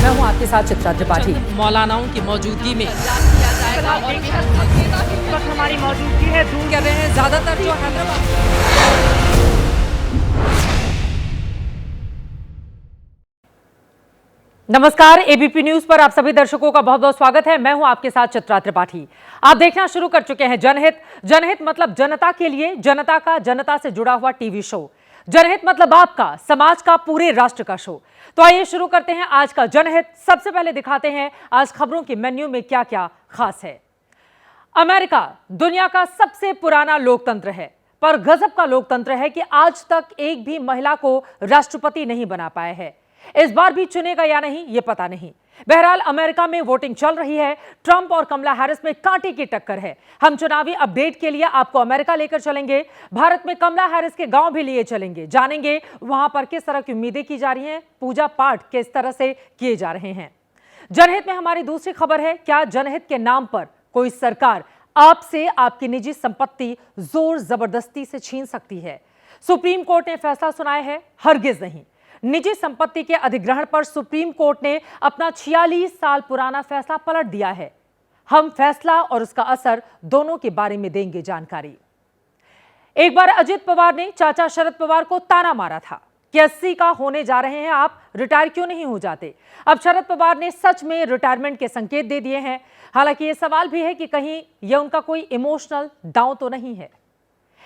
मैं हूं आपके साथ चित्रा त्रिपाठी। मौलानाओं की मौजूदगी में हमारी मौजूदगी है दूर कर रहे हैं ज्यादातर जो हैदराबाद। नमस्कार, एबीपी न्यूज पर आप सभी दर्शकों का बहुत बहुत स्वागत है। मैं हूं आपके साथ चित्रा त्रिपाठी। आप देखना शुरू कर चुके हैं जनहित। जनहित मतलब जनता के लिए, जनता का, जनता से जुड़ा हुआ टीवी शो। जनहित मतलब आपका, समाज का, पूरे राष्ट्र का शो। तो आइए शुरू करते हैं आज का जनहित। सबसे पहले दिखाते हैं आज खबरों के मेन्यू में क्या क्या खास है। अमेरिका दुनिया का सबसे पुराना लोकतंत्र है, पर गजब का लोकतंत्र है कि आज तक एक भी महिला को राष्ट्रपति नहीं बना पाया है। इस बार भी चुनेगा या नहीं ये पता नहीं। बहरहाल अमेरिका में वोटिंग चल रही है। ट्रंप और कमला हैरिस में कांटे की टक्कर है। हम चुनावी अपडेट के लिए आपको अमेरिका लेकर चलेंगे। भारत में कमला हैरिस के गांव भी लिए चलेंगे। जानेंगे वहां पर किस तरह की उम्मीदें की जा रही हैं, पूजा पाठ किस तरह से किए जा रहे हैं। जनहित में हमारी दूसरी खबर है, क्या जनहित के नाम पर कोई सरकार आपसे आपकी निजी संपत्ति जोर जबरदस्ती से छीन सकती है? सुप्रीम कोर्ट ने फैसला सुनाया है, हरगिज नहीं। निजी संपत्ति के अधिग्रहण पर सुप्रीम कोर्ट ने अपना 46 साल पुराना फैसला पलट दिया है। हम फैसला और उसका असर दोनों के बारे में देंगे जानकारी। एक बार अजित पवार ने चाचा शरद पवार को ताना मारा था कि 80 का होने जा रहे हैं आप, रिटायर क्यों नहीं हो जाते। अब शरद पवार ने सच में रिटायरमेंट के संकेत दे दिए हैं। हालांकि यह सवाल भी है कि कहीं यह उनका कोई इमोशनल दांव तो नहीं है।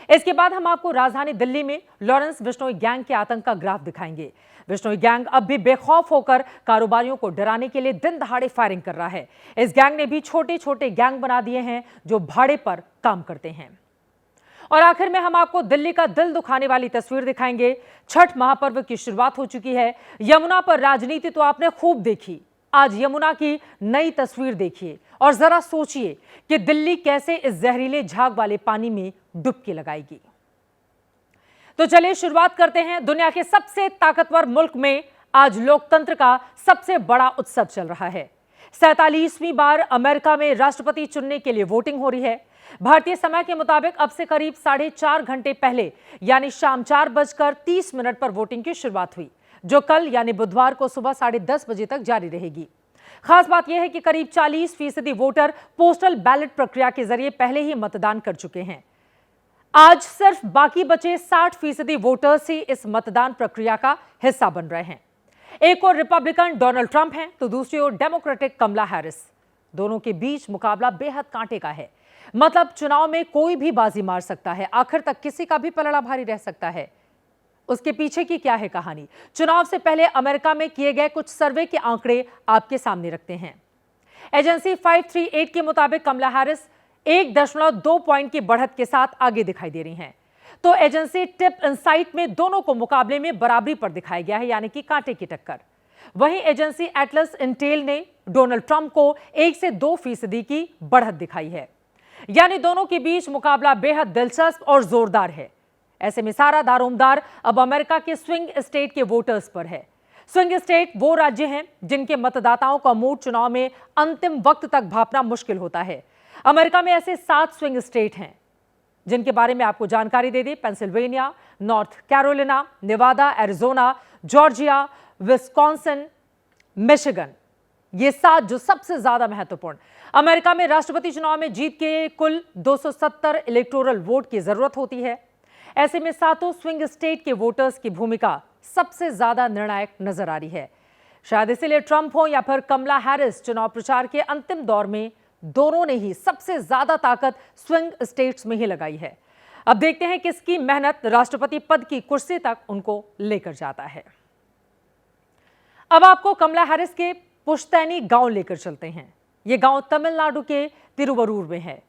इसके बाद हम आपको राजधानी दिल्ली में लॉरेंस बिश्नोई गैंग के आतंक का ग्राफ दिखाएंगे। बिश्नोई गैंग अब भी बेखौफ होकर कारोबारियों को डराने के लिए दिन दहाड़े फायरिंग कर रहा है। इस गैंग ने भी छोटे छोटे गैंग बना दिए हैं जो भाड़े पर काम करते हैं। और आखिर में हम आपको दिल्ली का दिल दुखाने वाली तस्वीर दिखाएंगे। छठ महापर्व की शुरुआत हो चुकी है। यमुना पर राजनीति तो आपने खूब देखी, आज यमुना की नई तस्वीर देखिए और जरा सोचिए कि दिल्ली कैसे इस जहरीले झाग वाले पानी में डुबकी लगाएगी। तो चलिए शुरुआत करते हैं। दुनिया के सबसे ताकतवर मुल्क में आज लोकतंत्र का सबसे बड़ा उत्सव चल रहा है। 47वीं बार अमेरिका में राष्ट्रपति चुनने के लिए वोटिंग हो रही है। भारतीय समय के मुताबिक अब से करीब 4.5 घंटे पहले यानी शाम 4:30 पर वोटिंग की शुरुआत हुई, जो कल यानी बुधवार को सुबह 10:30 बजे तक जारी रहेगी। खास बात यह है कि करीब 40% वोटर पोस्टल बैलेट प्रक्रिया के जरिए पहले ही मतदान कर चुके हैं। आज सिर्फ बाकी बचे 60% वोटर्स ही इस मतदान प्रक्रिया का हिस्सा बन रहे हैं। एक और रिपब्लिकन डोनाल्ड ट्रंप हैं तो दूसरी ओर डेमोक्रेटिक कमला हैरिस। दोनों के बीच मुकाबला बेहद कांटे का है। मतलब चुनाव में कोई भी बाजी मार सकता है, आखिर तक किसी का भी पलड़ा भारी रह सकता है। उसके पीछे की क्या है कहानी? चुनाव से पहले अमेरिका में किए गए कुछ सर्वे के आंकड़े आपके सामने रखते हैं। एजेंसी 538 के मुताबिक कमला हैरिस 1.2 पॉइंट की बढ़त के साथ आगे दिखाई दे रही हैं। तो एजेंसी टिप इनसाइट में दोनों को मुकाबले में बराबरी पर दिखाया गया है, यानी कि कांटे की टक्कर। वहीं एजेंसी एटलस इंटेल ने डोनाल्ड ट्रंप को 1 से 2% की बढ़त दिखाई है। यानी दोनों के बीच मुकाबला बेहद दिलचस्प और जोरदार है। ऐसे में सारा दारोमदार अब अमेरिका के स्विंग स्टेट के वोटर्स पर है। स्विंग स्टेट वो राज्य हैं जिनके मतदाताओं का मूड चुनाव में अंतिम वक्त तक भांपना मुश्किल होता है। अमेरिका में ऐसे 7 स्विंग स्टेट हैं जिनके बारे में आपको जानकारी दे दें। Pennsylvania, North Carolina, Nevada, Arizona, Georgia, Wisconsin, Michigan, ये 7 जो सबसे ज्यादा महत्वपूर्ण। अमेरिका में राष्ट्रपति चुनाव में जीत के कुल 270 इलेक्टोरल वोट की जरूरत होती है। ऐसे में 7 स्विंग स्टेट के वोटर्स की भूमिका सबसे ज्यादा निर्णायक नजर आ रही है। शायद इसीलिए ट्रंप हो या फिर कमला हैरिस, चुनाव प्रचार के अंतिम दौर में दोनों ने ही सबसे ज्यादा ताकत स्विंग स्टेट्स में ही लगाई है। अब देखते हैं किसकी मेहनत राष्ट्रपति पद की कुर्सी तक उनको लेकर जाता है। अब आपको कमला हैरिस के पुश्तैनी गांव लेकर चलते हैं। यह गांव तमिलनाडु के तिरुवरूर में है।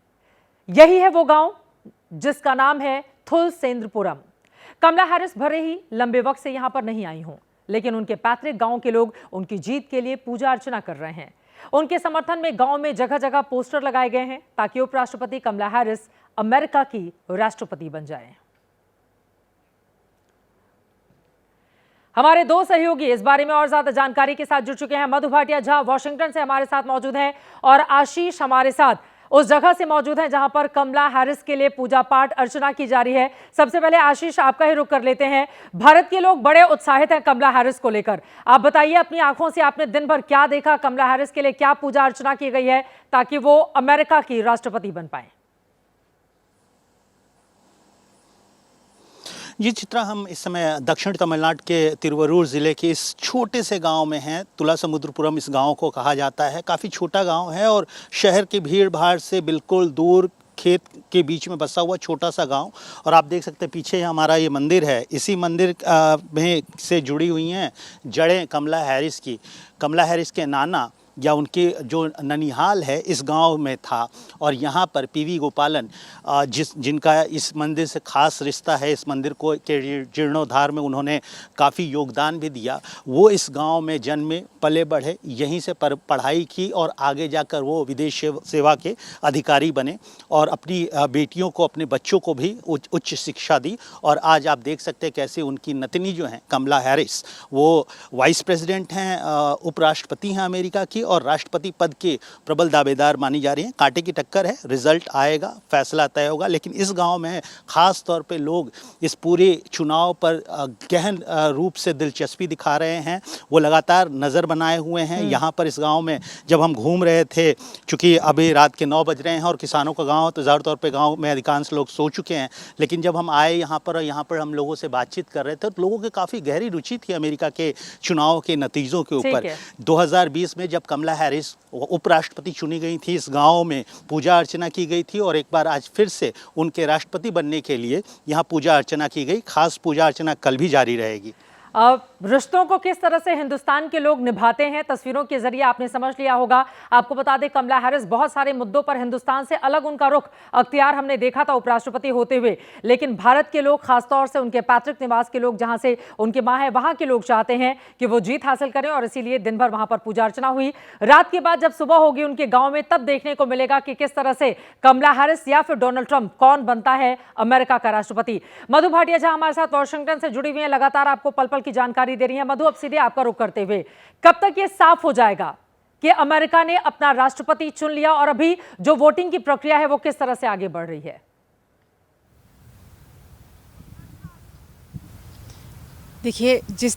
यही है वो गांव जिसका नाम है थुलसेंद्रपुरम। कमला हैरिस भले ही लंबे वक्त से यहां पर नहीं आई हों, लेकिन उनके पैतृक गांव के लोग उनकी जीत के लिए पूजा अर्चना कर रहे हैं। उनके समर्थन में गांव में जगह जगह पोस्टर लगाए गए हैं ताकि उपराष्ट्रपति कमला हैरिस अमेरिका की राष्ट्रपति बन जाएं। हमारे 2 सहयोगी इस बारे में और ज्यादा जानकारी के साथ जुड़ चुके हैं। मधु भाटिया झा वॉशिंगटन से हमारे साथ मौजूद हैं और आशीष हमारे साथ उस जगह से मौजूद हैं जहां पर कमला हैरिस के लिए पूजा पाठ अर्चना की जा रही है। सबसे पहले आशीष, आपका ही रुख कर लेते हैं। भारत के लोग बड़े उत्साहित हैं कमला हैरिस को लेकर। आप बताइए, अपनी आंखों से आपने दिन भर क्या देखा, कमला हैरिस के लिए क्या पूजा अर्चना की गई है ताकि वो अमेरिका की राष्ट्रपति बन पाए? जी चित्रा, हम इस समय दक्षिण तमिलनाडु के तिरुवरूर ज़िले के इस छोटे से गांव में हैं। तुलासमुद्रपुरम इस गांव को कहा जाता है। काफ़ी छोटा गांव है और शहर की भीड़ भाड़ से बिल्कुल दूर खेत के बीच में बसा हुआ छोटा सा गांव। और आप देख सकते हैं पीछे हमारा ये मंदिर है। इसी मंदिर में से जुड़ी हुई हैं जड़ें कमला हैरिस की। कमला हैरिस के नाना या उनके जो ननिहाल है इस गांव में था और यहाँ पर पीवी गोपालन जिनका इस मंदिर से खास रिश्ता है, इस मंदिर को के जीर्णोद्धार में उन्होंने काफ़ी योगदान भी दिया। वो इस गांव में जन्मे पले बढ़े, यहीं से पढ़ाई की और आगे जाकर वो विदेश सेवा के अधिकारी बने और अपनी बेटियों को, अपने बच्चों को भी उच्च शिक्षा दी। और आज आप देख सकते हैं कैसे उनकी नतनी जो हैं कमला हैरिस, वो वाइस प्रेसिडेंट हैं, उपराष्ट्रपति हैं अमेरिका की और राष्ट्रपति पद के प्रबल दावेदार मानी जा रही हैं। कांटे की टक्कर है, रिजल्ट आएगा, फैसला तय होगा। लेकिन इस गांव में ख़ास तौर पे लोग इस पूरे चुनाव पर गहन रूप से दिलचस्पी दिखा रहे हैं। वो लगातार नज़र बनाए हुए हैं। यहाँ पर इस गांव में जब हम घूम रहे थे, चूँकि अभी रात के 9 बज रहे हैं और किसानों का गाँव तो ज़्यादा तौर पर गाँव में अधिकांश लोग सो चुके हैं, लेकिन जब हम आए यहाँ पर हम लोगों से बातचीत कर रहे थे तो लोगों की काफ़ी गहरी रुचि थी अमेरिका के चुनाव के नतीजों के ऊपर। 2020 में जब कमला हैरिस उपराष्ट्रपति चुनी गई थी, इस गांव में पूजा अर्चना की गई थी और एक बार आज फिर से उनके राष्ट्रपति बनने के लिए यहाँ पूजा अर्चना की गई। खास पूजा अर्चना कल भी जारी रहेगी। रिश्तों को किस तरह से हिंदुस्तान के लोग निभाते हैं, तस्वीरों के जरिए आपने समझ लिया होगा। आपको बता दें, कमला हैरिस बहुत सारे मुद्दों पर हिंदुस्तान से अलग उनका रुख अख्तियार हमने देखा था उपराष्ट्रपति होते हुए, लेकिन भारत के लोग, खासतौर से उनके पैतृक निवास के लोग, जहां से उनकी मां है, वहां के लोग चाहते हैं कि वो जीत हासिल करें और इसीलिए दिन भर वहां पर पूजा अर्चना हुई। रात के बाद जब सुबह होगी उनके गाँव में, तब देखने को मिलेगा कि किस तरह से कमला हैरिस या फिर डोनाल्ड ट्रंप कौन बनता है अमेरिका का राष्ट्रपति। मधु भाटिया जहां हमारे साथ वॉशिंगटन से जुड़ी हुई है, लगातार आपको पल पल की जानकारी दे रही है। मधु, अब सीधे आपका रुख करते हुए, कब तक ये साफ हो जाएगा कि अमेरिका ने अपना राष्ट्रपति चुन लिया और अभी जो वोटिंग की प्रक्रिया है वो किस तरह से आगे बढ़ रही है? देखिए, जिस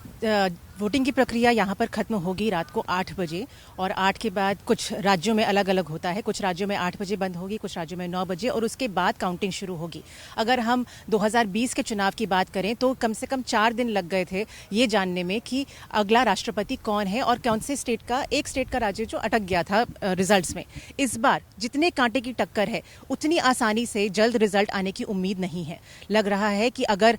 वोटिंग की प्रक्रिया यहाँ पर ख़त्म होगी रात को 8 बजे और 8 के बाद कुछ राज्यों में अलग अलग होता है। कुछ राज्यों में 8 बजे बंद होगी, कुछ राज्यों में 9 बजे और उसके बाद काउंटिंग शुरू होगी। अगर हम 2020 के चुनाव की बात करें तो कम से कम 4 दिन लग गए थे ये जानने में कि अगला राष्ट्रपति कौन है और कौन से स्टेट का, एक स्टेट का राज्य जो अटक गया था रिजल्ट्स में। इस बार जितने कांटे की टक्कर है उतनी आसानी से जल्द रिजल्ट आने की उम्मीद नहीं है। लग रहा है कि अगर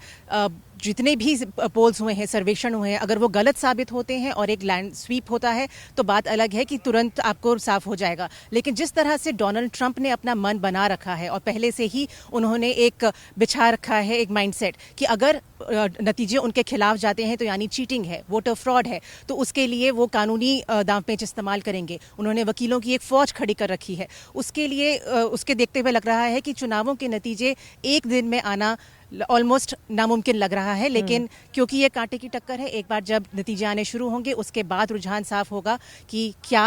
जितने भी पोल्स हुए हैं, सर्वेक्षण हुए हैं, अगर वो गलत साबित होते हैं और एक लैंड स्वीप होता है तो बात अलग है कि तुरंत आपको साफ हो जाएगा। लेकिन जिस तरह से डोनाल्ड ट्रंप ने अपना मन बना रखा है और पहले से ही उन्होंने एक बिछा रखा है एक माइंडसेट कि अगर नतीजे उनके खिलाफ जाते हैं तो यानी चीटिंग है, वोटर फ्रॉड है, तो उसके लिए वो कानूनी दांवपेच इस्तेमाल करेंगे। उन्होंने वकीलों की एक फौज खड़ी कर रखी है। उसके लिए उसके देखते हुए लग रहा है कि चुनावों के नतीजे एक दिन में आना ऑलमोस्ट नामुमकिन लग रहा है। लेकिन क्योंकि ये कांटे की टक्कर है, एक बार जब नतीजे आने शुरू होंगे उसके बाद रुझान साफ होगा कि क्या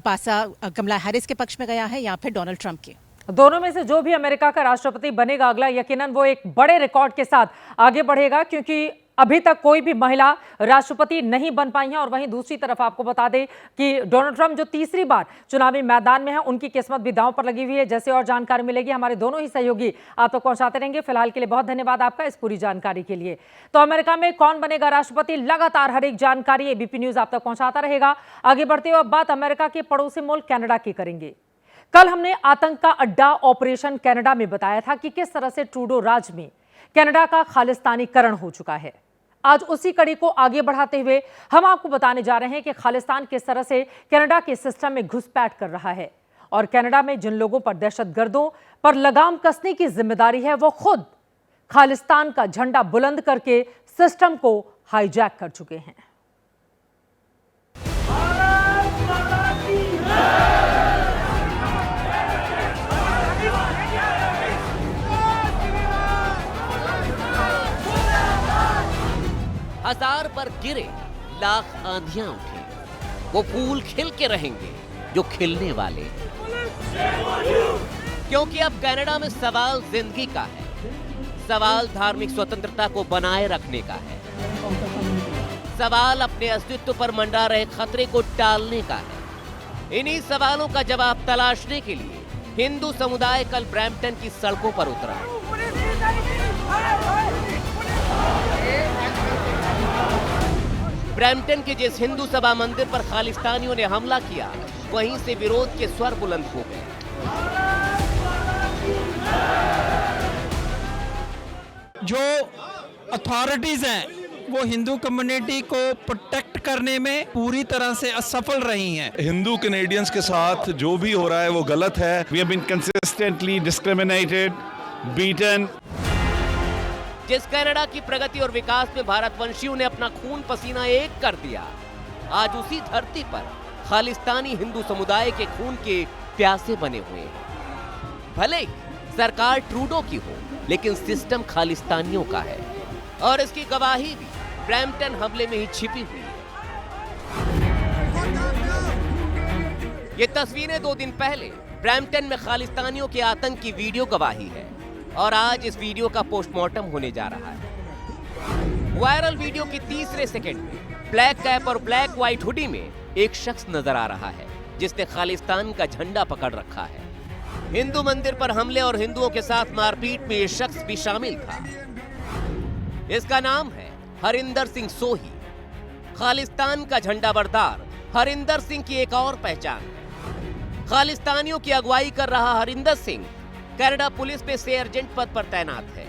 पासा कमला हैरिस के पक्ष में गया है या फिर डोनाल्ड ट्रंप के। दोनों में से जो भी अमेरिका का राष्ट्रपति बनेगा अगला, यकीनन वो एक बड़े रिकॉर्ड के साथ आगे बढ़ेगा, क्योंकि अभी तक कोई भी महिला राष्ट्रपति नहीं बन पाई है। और वहीं दूसरी तरफ आपको बता दें कि डोनाल्ड ट्रंप जो तीसरी बार चुनावी मैदान में है, उनकी किस्मत भी दांव पर लगी हुई है। जैसे और जानकारी मिलेगी हमारे दोनों ही सहयोगी आप तक पहुंचाते रहेंगे। फिलहाल के लिए बहुत धन्यवाद आपका इस पूरी जानकारी के लिए। तो अमेरिका में कौन बनेगा राष्ट्रपति, लगातार हर एक जानकारी एबीपी न्यूज आप तक पहुंचाता रहेगा। आगे बढ़ते हुए अब बात अमेरिका के पड़ोसी मुल्क कनाडा की करेंगे। कल हमने आतंक का अड्डा ऑपरेशन कनाडा में बताया था कि किस तरह से ट्रूडो राज में कनाडा का खालिस्तानीकरण हो चुका है। आज उसी कड़ी को आगे बढ़ाते हुए हम आपको बताने जा रहे हैं कि खालिस्तान किस तरह से कनाडा के सिस्टम में घुसपैठ कर रहा है और कनाडा में जिन लोगों पर, दहशतगर्दों पर लगाम कसने की जिम्मेदारी है, वो खुद खालिस्तान का झंडा बुलंद करके सिस्टम को हाईजैक कर चुके हैं। हजार पर गिरे, लाख आंधियां उठे, वो फूल खिल के रहेंगे जो खिलने वाले क्योंकि अब कनाडा में सवाल जिंदगी का है, सवाल धार्मिक स्वतंत्रता को बनाए रखने का है, सवाल अपने अस्तित्व पर मंडरा रहे खतरे को टालने का है। इन्हीं सवालों का जवाब तलाशने के लिए हिंदू समुदाय कल ब्रैम्पटन की सड़कों पर उतरा। ब्रैम्पटन के जिस हिंदू सभा मंदिर पर खालिस्तानियों ने हमला किया, वहीं से विरोध के स्वर बुलंद हो गए। जो अथॉरिटीज हैं वो हिंदू कम्युनिटी को प्रोटेक्ट करने में पूरी तरह से असफल रही हैं। हिंदू कैनेडियंस के साथ जो भी हो रहा है वो गलत है। We have been consistently discriminated, beaten. जिस कनाडा की प्रगति और विकास में भारतवंशियों ने अपना खून पसीना एक कर दिया, आज उसी धरती पर खालिस्तानी हिंदू समुदाय के खून के प्यासे बने हुए हैं। भले ही सरकार ट्रूडो की हो, लेकिन सिस्टम खालिस्तानियों का है और इसकी गवाही भी ब्रैम्पटन हमले में ही छिपी हुई है। ये तस्वीरें 2 दिन पहले ब्रैम्पटन में खालिस्तानियों के आतंक की वीडियो गवाही है और आज इस वीडियो का पोस्टमार्टम होने जा रहा है। वायरल वीडियो के तीसरे सेकंड में ब्लैक कैप और ब्लैक व्हाइट हुडी में एक शख्स नजर आ रहा है जिसने खालिस्तान का झंडा पकड़ रखा है। हिंदू मंदिर पर हमले और हिंदुओं के साथ मारपीट में ये शख्स भी शामिल था। इसका नाम है हरिंदर सिंह सोही। खालिस्तान का झंडा बरदार हरिंदर सिंह की एक और पहचान है। खालिस्तानियों की अगुवाई कर रहा हरिंदर सिंह कनाडा पुलिस में सर्जेंट पद पर तैनात है।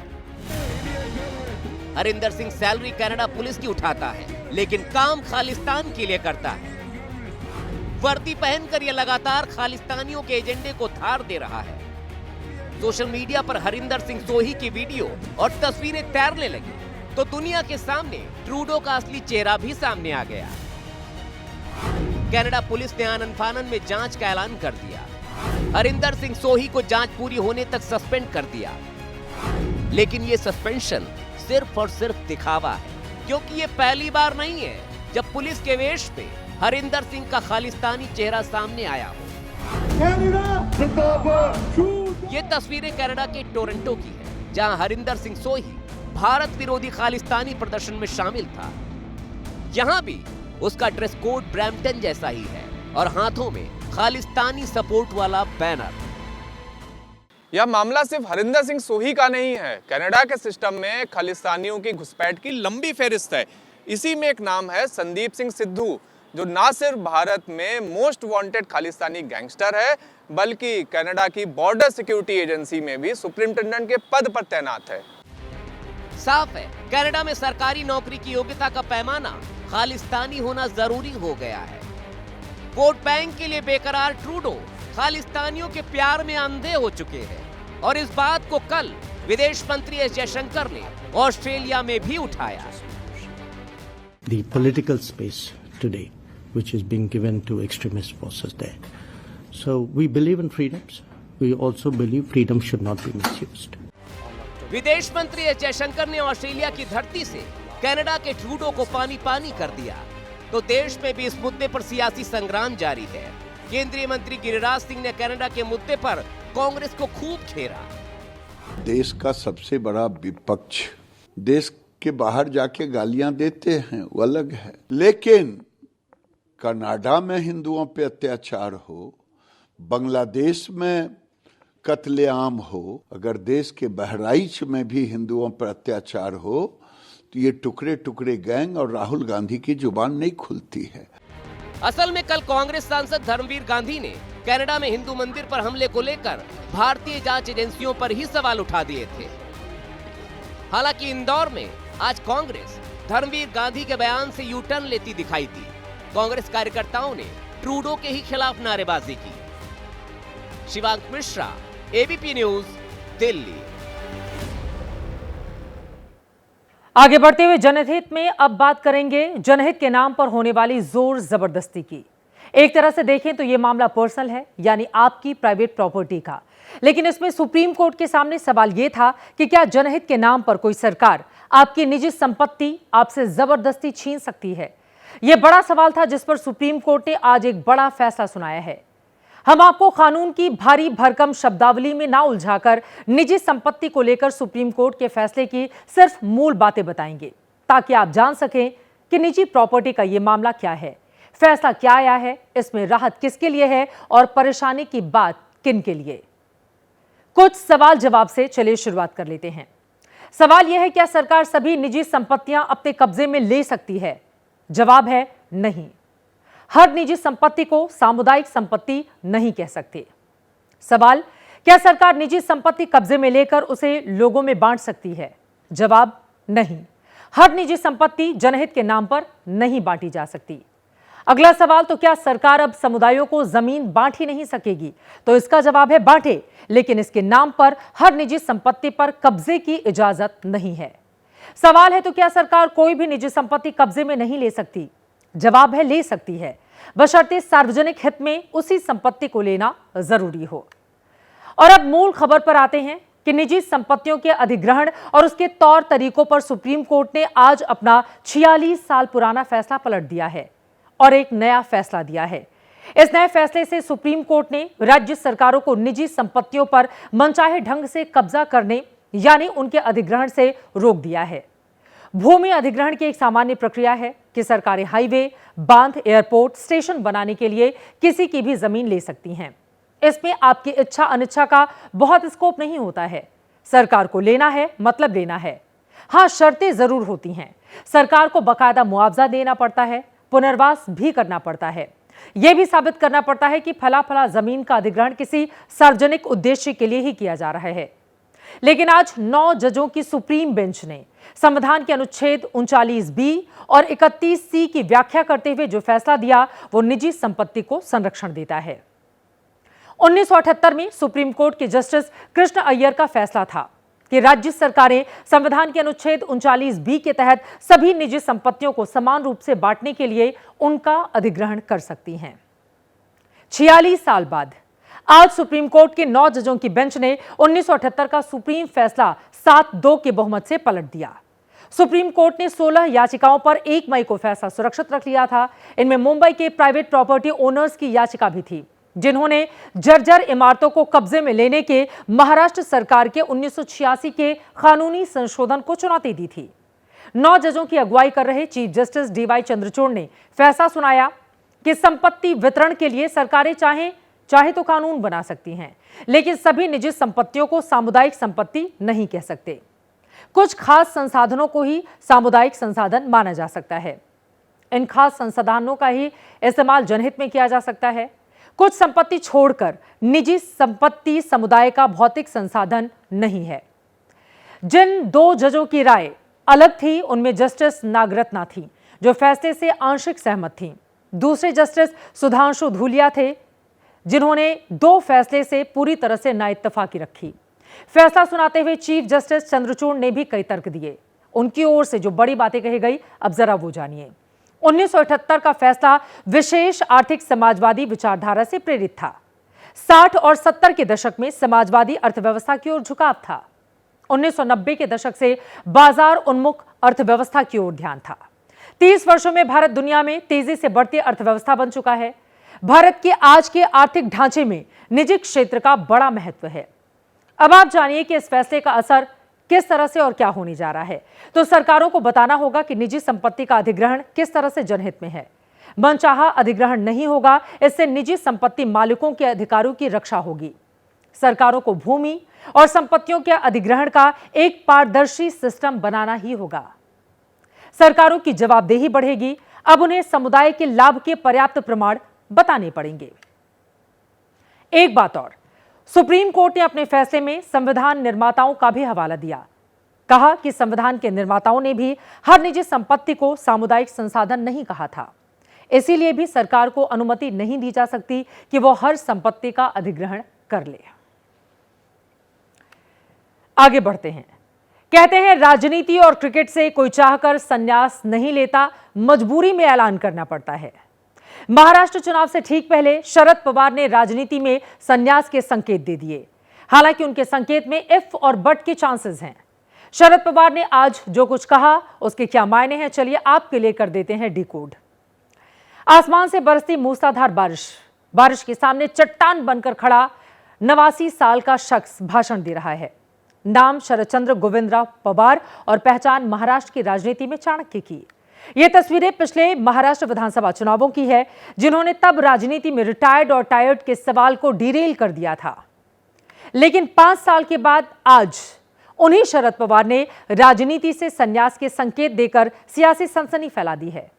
Harinder Singh salary Canada police की उठाता है, लेकिन काम खालिस्तान के लिए करता है। वर्दी पहनकर यह लगातार खालिस्तानियों के एजेंडे को धार दे रहा है। सोशल मीडिया पर हरिंदर सिंह सोही की वीडियो और तस्वीरें तैरने लगी तो दुनिया के सामने ट्रूडो का असली चेहरा भी सामने आ गया। कनाडा पुलिस ने आनन फानन में जांच का ऐलान कर दिया। हरिंदर सिंह सोही को जांच पूरी होने तक सस्पेंड कर दिया, लेकिन ये सस्पेंशन सिर्फ और सिर्फ दिखावा है, क्योंकि ये पहली बार नहीं है जब पुलिस के वेश में हरिंदर सिंह का खालिस्तानी चेहरा सामने आया हो। ये तस्वीरें कनाडा के टोरंटो की है, जहां हरिंदर सिंह सोही भारत विरोधी खालिस्तानी प्रदर्शन में शामिल था। यहां भी उसका ड्रेस कोड ब्रैम्पटन जैसा ही है और हाथों में खालिस्तानी सपोर्ट वाला बैनर। यह मामला सिर्फ हरिंदर सिंह सोही का नहीं है। कनाडा के सिस्टम में खालिस्तानियों की घुसपैठ की लंबी फेहरिस्त है। इसी में एक नाम है संदीप सिंह सिद्धू, जो ना सिर्फ भारत में मोस्ट वांटेड खालिस्तानी गैंगस्टर है, बल्कि कनाडा की बॉर्डर सिक्योरिटी एजेंसी में भी सुपरिंटेंडेंट के पद पर तैनात है। साफ है, कनाडा में सरकारी नौकरी की योग्यता का पैमाना खालिस्तानी होना जरूरी हो गया है। वोट बैंक के लिए बेकरार ट्रूडो खालिस्तानियों के प्यार में अंधे हो चुके हैं और इस बात को कल विदेश मंत्री एस जयशंकर ने ऑस्ट्रेलिया में भी उठाया। The political space today, which is being given to extremist forces there. So we believe in freedoms. We also believe freedom should not be misused. विदेश मंत्री एस जयशंकर ने ऑस्ट्रेलिया की धरती से कनाडा के ट्रूडो को पानी पानी कर दिया, तो देश में भी इस मुद्दे पर सियासी संग्राम जारी है। केंद्रीय मंत्री गिरिराज सिंह ने कनाडा के मुद्दे पर कांग्रेस को खूब घेरा। देश का सबसे बड़ा विपक्ष देश के बाहर जाके गालियां देते हैं, वो अलग है, लेकिन कनाडा में हिंदुओं पे अत्याचार हो, बांग्लादेश में कत्लेआम हो, अगर देश के बहराइच में भी हिंदुओं पर अत्याचार हो, तो ये टुकड़े टुकड़े गैंग और राहुल गांधी की जुबान नहीं खुलती है। असल में कल कांग्रेस सांसद धर्मवीर गांधी ने कनाडा में हिंदू मंदिर पर हमले को लेकर भारतीय जांच एजेंसियों पर ही सवाल उठा दिए थे। हालांकि इंदौर में आज कांग्रेस धर्मवीर गांधी के बयान से यू टर्न लेती दिखाई दी। कांग्रेस कार्यकर्ताओं ने ट्रूडो के ही खिलाफ नारेबाजी की। Shivank Mishra, ABP news, Delhi. आगे बढ़ते हुए जनहित में अब बात करेंगे जनहित के नाम पर होने वाली जोर जबरदस्ती की। एक तरह से देखें तो यह मामला पर्सनल है, यानी आपकी प्राइवेट प्रॉपर्टी का, लेकिन इसमें सुप्रीम कोर्ट के सामने सवाल यह था कि क्या जनहित के नाम पर कोई सरकार आपकी निजी संपत्ति आपसे जबरदस्ती छीन सकती है। यह बड़ा सवाल था जिस पर सुप्रीम कोर्ट ने आज एक बड़ा फैसला सुनाया है। हम आपको कानून की भारी भरकम शब्दावली में ना उलझाकर निजी संपत्ति को लेकर सुप्रीम कोर्ट के फैसले की सिर्फ मूल बातें बताएंगे, ताकि आप जान सकें कि निजी प्रॉपर्टी का यह मामला क्या है, फैसला क्या आया है, इसमें राहत किसके लिए है और परेशानी की बात किन के लिए। कुछ सवाल जवाब से चलिए शुरुआत कर लेते हैं। सवाल यह है, क्या सरकार सभी निजी संपत्तियां अपने कब्जे में ले सकती है? जवाब है नहीं। हर निजी संपत्ति को सामुदायिक संपत्ति नहीं कह सकते। सवाल, क्या सरकार निजी संपत्ति कब्जे में लेकर उसे लोगों में बांट सकती है? जवाब नहीं। हर निजी संपत्ति जनहित के नाम पर नहीं बांटी जा सकती। अगला सवाल, तो क्या सरकार अब समुदायों को जमीन बांट ही नहीं सकेगी? तो इसका जवाब है बांटे, लेकिन इसके नाम पर हर निजी संपत्ति पर कब्जे की इजाजत नहीं है। सवाल है, तो क्या सरकार कोई भी निजी संपत्ति कब्जे में नहीं ले सकती? जवाब है ले सकती है, बशर्ते सार्वजनिक हित में उसी संपत्ति को लेना जरूरी हो। और अब मूल खबर पर आते हैं कि निजी संपत्तियों के अधिग्रहण और उसके तौर तरीकों पर सुप्रीम कोर्ट ने आज अपना 46 साल पुराना फैसला पलट दिया है और एक नया फैसला दिया है। इस नए फैसले से सुप्रीम कोर्ट ने राज्य सरकारों को निजी संपत्तियों पर मनचाहे ढंग से कब्जा करने यानी उनके अधिग्रहण से रोक दिया है। भूमि अधिग्रहण की एक सामान्य प्रक्रिया है कि सरकारें हाईवे, बांध, एयरपोर्ट, स्टेशन बनाने के लिए किसी की भी जमीन ले सकती हैं। इसमें आपकी इच्छा अनिच्छा का बहुत स्कोप नहीं होता है। सरकार को लेना है मतलब लेना है। हाँ, शर्तें जरूर होती हैं। सरकार को बकायदा मुआवजा देना पड़ता है, पुनर्वास भी करना पड़ता है, यह भी साबित करना पड़ता है कि फला फला जमीन का अधिग्रहण किसी सार्वजनिक उद्देश्य के लिए ही किया जा रहा है। लेकिन आज 9 जजों की सुप्रीम बेंच ने संविधान के अनुच्छेद 39B और 31C की व्याख्या करते हुए जो फैसला दिया, वो निजी संपत्ति को संरक्षण देता है। 1978 में सुप्रीम कोर्ट के जस्टिस कृष्ण अय्यर का फैसला था कि राज्य सरकारें संविधान के अनुच्छेद 39B के तहत सभी निजी संपत्तियों को समान रूप से बांटने के लिए उनका अधिग्रहण कर सकती हैं। 46 साल बाद आज सुप्रीम कोर्ट के 9 जजों की बेंच ने 1978 का सुप्रीम फैसला 7-2 के बहुमत से पलट दिया। सुप्रीम कोर्ट ने 16 याचिकाओं पर 1 मई को फैसला सुरक्षित रख लिया था। इनमें मुंबई के प्राइवेट प्रॉपर्टी ओनर्स की याचिका भी थी, जिन्होंने जर्जर इमारतों को कब्जे में लेने के महाराष्ट्र सरकार के 1986 के कानूनी संशोधन को चुनौती दी थी। 9 जजों की अगुवाई कर रहे चीफ जस्टिस DY चंद्रचूड़ ने फैसला सुनाया कि संपत्ति वितरण के लिए सरकारें चाहे तो कानून बना सकती हैं, लेकिन सभी निजी संपत्तियों को सामुदायिक संपत्ति नहीं कह सकते। कुछ खास संसाधनों को ही सामुदायिक संसाधन माना जा सकता है। इन खास संसाधनों का ही इस्तेमाल जनहित में किया जा सकता है। कुछ संपत्ति छोड़कर निजी संपत्ति समुदाय का भौतिक संसाधन नहीं है। जिन 2 जजों की राय अलग थी, उनमें जस्टिस नागरत्ना थी, जो फैसले से आंशिक सहमत थी। दूसरे जस्टिस सुधांशु धूलिया थे, जिन्होंने 2 फैसले से पूरी तरह से नाइत्तफाकी रखी। फैसला सुनाते हुए चीफ जस्टिस चंद्रचूड़ ने भी कई तर्क दिए। उनकी ओर से जो बड़ी बातें कही गई, अब जरा वो जानिए। 1978 का फैसला विशेष आर्थिक समाजवादी विचारधारा से प्रेरित था। 60 और 70 के दशक में समाजवादी अर्थव्यवस्था की ओर झुकाव था। 1990 के दशक से बाजार उन्मुख अर्थव्यवस्था की ओर ध्यान था। 30 वर्षों में भारत दुनिया में तेजी से बढ़ती अर्थव्यवस्था बन चुका है। भारत के आज के आर्थिक ढांचे में निजी क्षेत्र का बड़ा महत्व है। अब आप जानिए कि इस फैसले का असर किस तरह से और क्या होने जा रहा है। तो सरकारों को बताना होगा कि निजी संपत्ति का अधिग्रहण किस तरह से जनहित में है। मनचाहा अधिग्रहण नहीं होगा, इससे निजी संपत्ति मालिकों के अधिकारों की रक्षा होगी। सरकारों को भूमि और संपत्तियों के अधिग्रहण का एक पारदर्शी सिस्टम बनाना ही होगा। सरकारों की जवाबदेही बढ़ेगी। अब उन्हें समुदाय के लाभ के पर्याप्त प्रमाण बताने पड़ेंगे। एक बात और, सुप्रीम कोर्ट ने अपने फैसले में संविधान निर्माताओं का भी हवाला दिया। कहा कि संविधान के निर्माताओं ने भी हर निजी संपत्ति को सामुदायिक संसाधन नहीं कहा था, इसीलिए भी सरकार को अनुमति नहीं दी जा सकती कि वो हर संपत्ति का अधिग्रहण कर ले। आगे बढ़ते हैं। कहते हैं राजनीति और क्रिकेट से कोई चाहकर संन्यास नहीं लेता, मजबूरी में ऐलान करना पड़ता है। महाराष्ट्र चुनाव से ठीक पहले शरद पवार ने राजनीति में संन्यास के संकेत दे दिए। हालांकि उनके संकेत में इफ और बट के चांसेस हैं। शरद पवार ने आज जो कुछ कहा, उसके क्या मायने हैं, चलिए आपके लिए कर देते हैं डिकोड। आसमान से बरसती मूसलाधार बारिश बारिश के सामने चट्टान बनकर खड़ा 89 साल का शख्स भाषण दे रहा है। नाम शरदचंद्र गोविंदराव पवार और पहचान महाराष्ट्र की राजनीति में चाणक्य की। ये तस्वीरें पिछले महाराष्ट्र विधानसभा चुनावों की है, जिन्होंने तब राजनीति में रिटायर्ड और टायर्ड के सवाल को डिरेल कर दिया था। लेकिन 5 साल के बाद आज उन्हीं शरद पवार ने राजनीति से संन्यास के संकेत देकर सियासी सनसनी फैला दी है।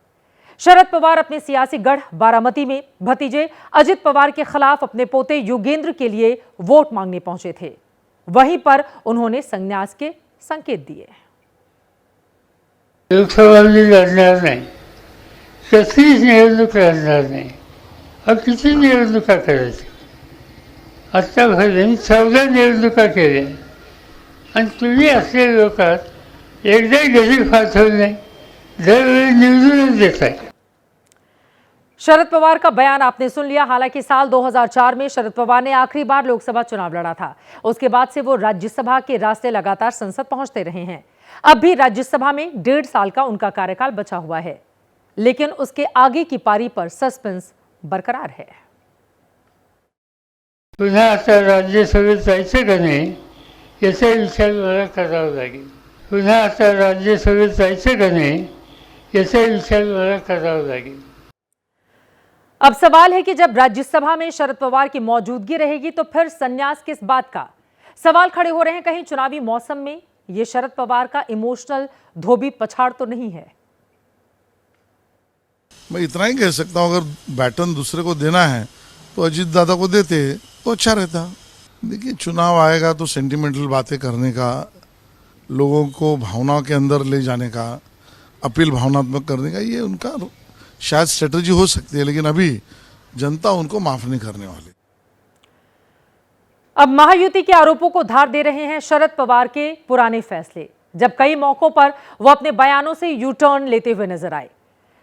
शरद पवार अपने सियासी गढ़ बारामती में भतीजे अजित पवार के खिलाफ अपने पोते योगेंद्र के लिए वोट मांगने पहुंचे थे। वहीं पर उन्होंने संन्यास के संकेत दिए। लोकसभा लढणार नाही, कसलीच निवडणूक लढणार नाही, किती निवडणुका करायची? आतापर्यंत 14 निवडणुका केल्या आणि तुम्ही असलेल्या लोकात एकदाही घरी पाठवलं नाही, दरवेळी निवडूनच देताय। शरद पवार का बयान आपने सुन लिया। हालांकि साल 2004 में शरद पवार ने आखिरी बार लोकसभा चुनाव लड़ा था। उसके बाद से वो राज्यसभा के रास्ते लगातार संसद पहुंचते रहे हैं। अब भी राज्यसभा में 1.5 साल का उनका कार्यकाल बचा हुआ है, लेकिन उसके आगे की पारी पर सस्पेंस बरकरार है। पुन्हा आता राज्यसभेत जायचं का नाही याचा विचार मला करावा लागेल। पुन्हा आता राज्यसभेत जायचं का नाही याचा विचार मला करावा लागेल। अब सवाल है कि जब राज्यसभा में शरद पवार की मौजूदगी रहेगी तो फिर संन्यास किस बात का? सवाल खड़े हो रहे हैं, कहीं चुनावी मौसम में ये शरद पवार का इमोशनल धोबी पछाड़ तो नहीं है? मैं इतना ही कह सकता हूं, अगर बैटन दूसरे को देना है तो अजीत दादा को देते तो अच्छा रहता। देखिए, चुनाव आएगा तो सेंटिमेंटल बातें करने का, लोगों को भावनाओं के अंदर ले जाने का, अपील भावनात्मक करने का, ये उनका शायद स्ट्रेटजी हो सकती है, लेकिन अभी जनता उनको माफ नहीं करने वाली। अब महायुति के आरोपों को धार दे रहे हैं शरद पवार के पुराने फैसले, जब कई मौकों पर वो अपने बयानों से यू टर्न लेते हुए नजर आए।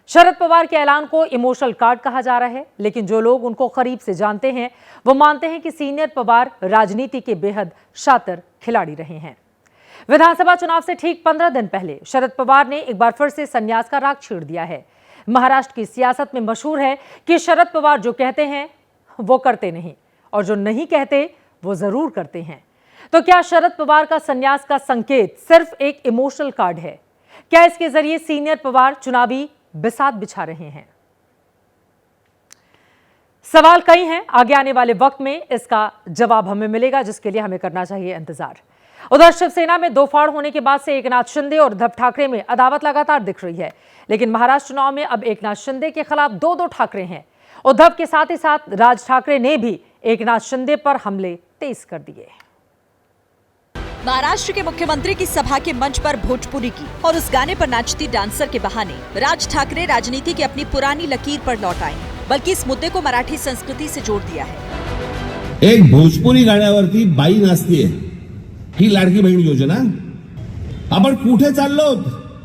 शरद पवार के ऐलान को इमोशनल कार्ड कहा जा रहा है, लेकिन जो लोग उनको करीब से जानते हैं वो मानते हैं कि सीनियर पवार राजनीति के बेहद शातिर खिलाड़ी रहे हैं। विधानसभा चुनाव से ठीक 15 दिन पहले शरद पवार ने एक बार फिर से संन्यास का राग छेड़ दिया है। महाराष्ट्र की सियासत में मशहूर है कि शरद पवार जो कहते हैं वो करते नहीं, और जो नहीं कहते वो जरूर करते हैं। तो क्या शरद पवार का संन्यास का संकेत सिर्फ एक इमोशनल कार्ड है? क्या इसके जरिए सीनियर पवार चुनावी बिसात बिछा रहे हैं? सवाल कई हैं। आगे आने वाले वक्त में इसका जवाब हमें मिलेगा, जिसके लिए हमें करना चाहिए इंतजार। उधर शिवसेना में दो फाड़ होने के बाद से एकनाथ शिंदे और उद्धव ठाकरे में अदावत लगातार दिख रही है, लेकिन महाराष्ट्र चुनाव में अब एकनाथ शिंदे के खिलाफ दो ठाकरे हैं। उद्धव के साथ ही साथ राज ठाकरे ने भी एकनाथ शिंदे पर हमले तेज कर दिए। महाराष्ट्र के मुख्यमंत्री की सभा के मंच पर भोजपुरी की और उस गाने पर नाचती डांसर के बहाने राज ठाकरे राजनीति की अपनी पुरानी लकीर पर लौट आए, बल्कि इस मुद्दे को मराठी संस्कृति से जोड़ दिया है। एक भोजपुरी गाण्यावरती बाई नाचतीये, ही लाडकी बहीण योजना आपण कुठे चाललो?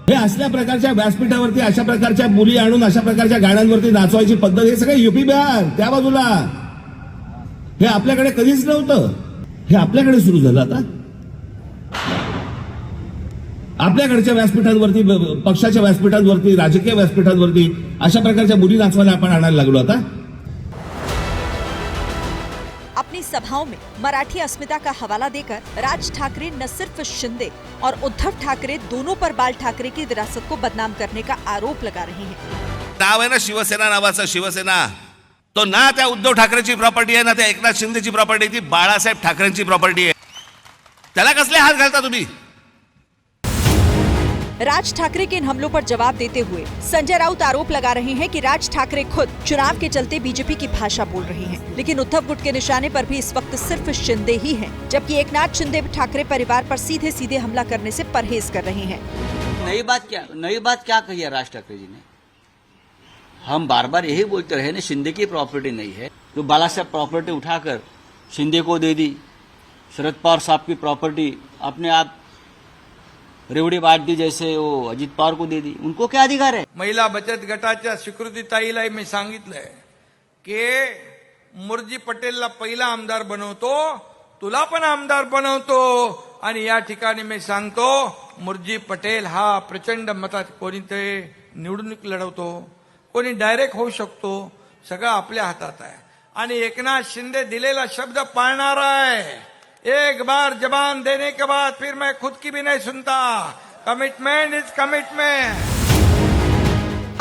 हे असल्या प्रकारच्या व्यासपीठावरती अशा प्रकारच्या मुली आणून अशा प्रकारच्या गाण्यांवरती नाचवायची पद्धत, हे सगळं युपी बिहार त्या बाजूला, हे आपल्याकडे कधीच नव्हतं। हे आपल्याकडे सुरू झालं आता। आपल्याकडच्या व्यासपीठांवरती, पक्षाच्या व्यासपीठांवरती, राजकीय व्यासपीठांवरती अशा प्रकारच्या मुली नाचवायला आपण आणायला लागलो आता। अपनी सभाओं में मराठी अस्मिता का हवाला देकर राज ठाकरे न सिर्फ शिंदे और उद्धव ठाकरे दोनों पर बाल ठाकरे की विरासत को बदनाम करने का आरोप लगा रहे हैं। नाव आहे ना शिवसेना नावाचं, शिवसेना तो ना त्या उद्धव ठाकरेची प्रॉपर्टी आहे ना त्या एकनाथ शिंदेची प्रॉपर्टी, ती बाळासाहेब ठाकरेंची प्रॉपर्टी आहे। त्याला कसले हात घालता तुम्ही? राज ठाकरे के इन हमलों पर जवाब देते हुए संजय राउत आरोप लगा रहे हैं कि राज ठाकरे खुद चुनाव के चलते बीजेपी की भाषा बोल रहे हैं, लेकिन उद्धव गुट के निशाने पर भी इस वक्त सिर्फ शिंदे ही हैं, जबकि एकनाथ शिंदे ठाकरे परिवार पर सीधे सीधे हमला करने से परहेज कर रहे हैं। नई बात क्या कही है राज ठाकरे जी ने? हम बार बार यही बोलते रहे ना, शिंदे की प्रॉपर्टी नहीं है, जो बाला साहब प्रॉपर्टी उठाकर शिंदे को दे दी, शरद पवार साहब की प्रॉपर्टी अपने आप रेवडी बांट दी जैसे वो अजित पवार को दे दी, उनको क्या अधिकार है? महिला बचत गटाच्या स्वीकृतीताईला मी सांगितलंय की मुर्जी पटेलला पहिला आमदार बनवतो, तुला पण आमदार बनवतो, आणि या ठिकाणी मी सांगतो मुर्जी पटेल हा प्रचंड मतात कोणी ते निवडणूक लढवतो, कोणी डायरेक्ट होऊ शकतो, सगळं आपल्या हातात आहे। आणि एकनाथ शिंदे दिलेला शब्द पाळणारा है। एक बार जबान देने के बाद फिर मैं खुद की भी नहीं सुनता। Commitment is commitment.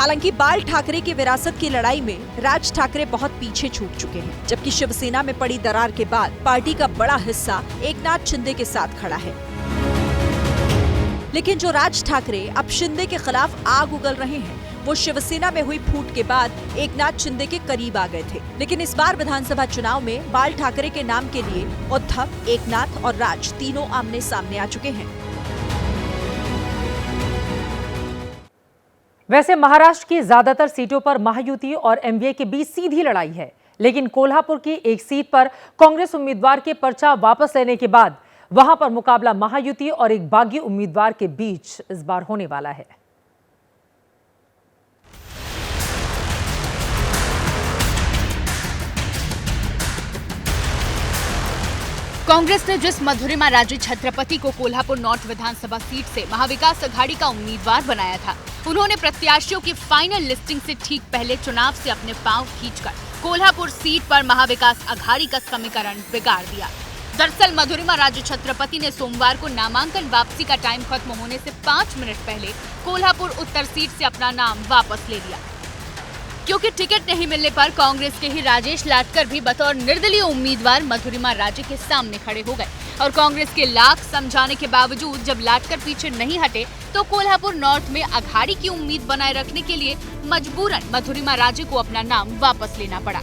हालांकि बाल ठाकरे की विरासत की लड़ाई में राज ठाकरे बहुत पीछे छूट चुके हैं, जबकि शिवसेना में पड़ी दरार के बाद पार्टी का बड़ा हिस्सा एकनाथ शिंदे के साथ खड़ा है। लेकिन जो राज ठाकरे अब शिंदे के खिलाफ आग उगल रहे हैं, वो शिवसेना में हुई फूट के बाद एकनाथ शिंदे के करीब आ गए थे। लेकिन इस बार विधानसभा चुनाव में बाल ठाकरे के नाम के लिए उद्धव, एकनाथ और राज तीनों आमने सामने आ चुके हैं। वैसे महाराष्ट्र की ज्यादातर सीटों पर महायुति और एमवीए के बीच सीधी लड़ाई है, लेकिन कोल्हापुर की एक सीट पर कांग्रेस उम्मीदवार के पर्चा वापस लेने के बाद वहां पर मुकाबला महायुति और एक बागी उम्मीदवार के बीच इस बार होने वाला है। कांग्रेस ने जिस मधुरिमा राजे छत्रपति को कोल्हापुर नॉर्थ विधानसभा सीट से महाविकास अघाड़ी का उम्मीदवार बनाया था, उन्होंने प्रत्याशियों की फाइनल लिस्टिंग से ठीक पहले चुनाव से अपने पांव खींचकर कोल्हापुर सीट पर महाविकास अघाड़ी का समीकरण बिगाड़ दिया। दरअसल मधुरिमा राजे छत्रपति ने सोमवार को नामांकन वापसी का टाइम खत्म होने से 5 मिनट पहले कोल्हापुर उत्तर सीट से अपना नाम वापस ले लिया, क्योंकि टिकट नहीं मिलने पर कांग्रेस के ही राजेश लाटकर भी बतौर निर्दलीय उम्मीदवार मधुरिमा राजे के सामने खड़े हो गए और कांग्रेस के लाख समझाने के बावजूद जब लाटकर पीछे नहीं हटे तो कोल्हापुर नॉर्थ में अघाड़ी की उम्मीद बनाए रखने के लिए मजबूरन मधुरिमा राजे को अपना नाम वापस लेना पड़ा।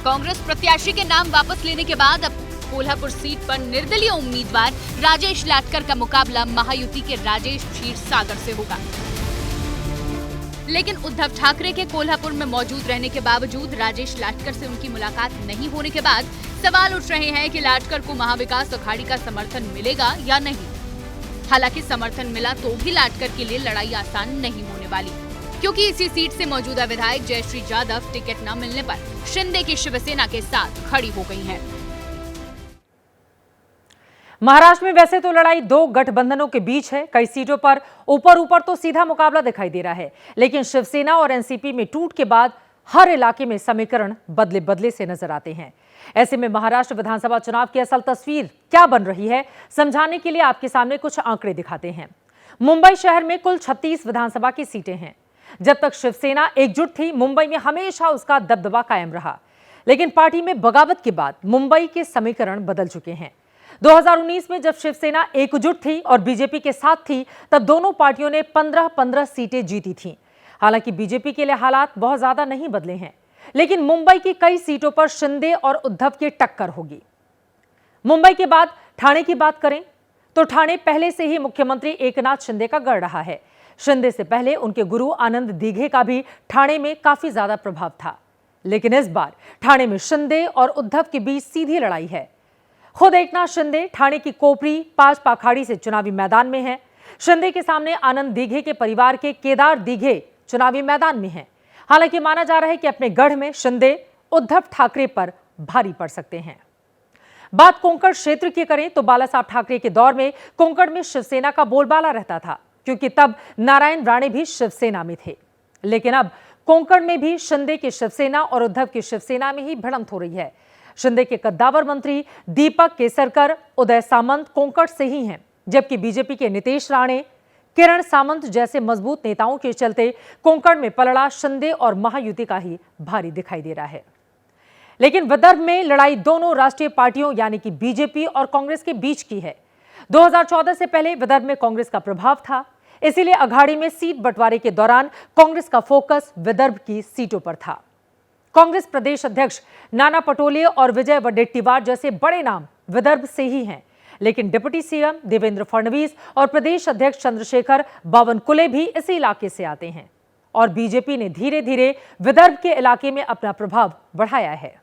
कांग्रेस प्रत्याशी के नाम वापस लेने के बाद अब कोल्हापुर सीट पर निर्दलीय उम्मीदवार राजेश लाटकर का मुकाबला महायुति के राजेश क्षीरसागर से होगा। लेकिन उद्धव ठाकरे के कोल्हापुर में मौजूद रहने के बावजूद राजेश लाटकर से उनकी मुलाकात नहीं होने के बाद सवाल उठ रहे हैं कि लाटकर को महाविकास अघाड़ी का समर्थन मिलेगा या नहीं। हालांकि समर्थन मिला तो भी लाटकर के लिए लड़ाई आसान नहीं होने वाली, क्योंकि इसी सीट से मौजूदा विधायक जयश्री यादव टिकट न मिलने पर शिंदे की शिवसेना के साथ खड़ी हो गई हैं। महाराष्ट्र में वैसे तो लड़ाई दो गठबंधनों के बीच है, कई सीटों पर ऊपर तो सीधा मुकाबला दिखाई दे रहा है, लेकिन शिवसेना और एनसीपी में टूट के बाद हर इलाके में समीकरण बदले से नजर आते हैं। ऐसे में महाराष्ट्र विधानसभा चुनाव की असल तस्वीर क्या बन रही है, समझाने के लिए आपके सामने कुछ आंकड़े दिखाते हैं। मुंबई शहर में कुल 36 विधानसभा की सीटें हैं। जब तक शिवसेना एकजुट थी, मुंबई में हमेशा उसका दबदबा कायम रहा, लेकिन पार्टी में बगावत के बाद मुंबई के समीकरण बदल चुके हैं। 2019 में जब शिवसेना एकजुट थी और बीजेपी के साथ थी, तब दोनों पार्टियों ने 15-15 सीटें जीती थीं। हालांकि बीजेपी के लिए हालात बहुत ज्यादा नहीं बदले हैं, लेकिन मुंबई की कई सीटों पर शिंदे और उद्धव की टक्कर होगी। मुंबई के बाद ठाणे की बात करें तो ठाणे पहले से ही मुख्यमंत्री एकनाथ शिंदे का गढ़ रहा है। शिंदे से पहले उनके गुरु आनंद दीघे का भी ठाणे में काफी ज्यादा प्रभाव था, लेकिन इस बार ठाणे में शिंदे और उद्धव के बीच सीधी लड़ाई है। खुद एकनाथ शिंदे ठाणे की कोपरी 5 पाखाड़ी से चुनावी मैदान में हैं। शिंदे के सामने आनंद दीघे के परिवार के केदार दीघे चुनावी मैदान में हैं। हालांकि माना जा रहा है कि अपने गढ़ में शिंदे उद्धव ठाकरे पर भारी पड़ सकते हैं। बात कोंकण क्षेत्र की करें तो बाला साहब ठाकरे के दौर में कोंकण में शिवसेना का बोलबाला रहता था, क्योंकि तब नारायण राणे भी शिवसेना में थे। लेकिन अब कोंकण में भी शिंदे की शिवसेना और उद्धव की शिवसेना में ही भिड़ंत हो रही है। शिंदे के कद्दावर मंत्री दीपक केसरकर, उदय सामंत कोंकण से ही हैं, जबकि बीजेपी के नीतीश राणे, किरण सामंत जैसे मजबूत नेताओं के चलते कोंकण में पलड़ा शिंदे और महायुति का ही भारी दिखाई दे रहा है। लेकिन विदर्भ में लड़ाई दोनों राष्ट्रीय पार्टियों यानी कि बीजेपी और कांग्रेस के बीच की है। 2014 से पहले विदर्भ में कांग्रेस का प्रभाव था, इसीलिए अघाड़ी में सीट बंटवारे के दौरान कांग्रेस का फोकस विदर्भ की सीटों पर था। कांग्रेस प्रदेश अध्यक्ष नाना पटोले और विजय वडेट्टीवार जैसे बड़े नाम विदर्भ से ही हैं, लेकिन डिप्टी सीएम देवेंद्र फडणवीस और प्रदेश अध्यक्ष चंद्रशेखर बावनकुले भी इसी इलाके से आते हैं और बीजेपी ने धीरे धीरे विदर्भ के इलाके में अपना प्रभाव बढ़ाया है।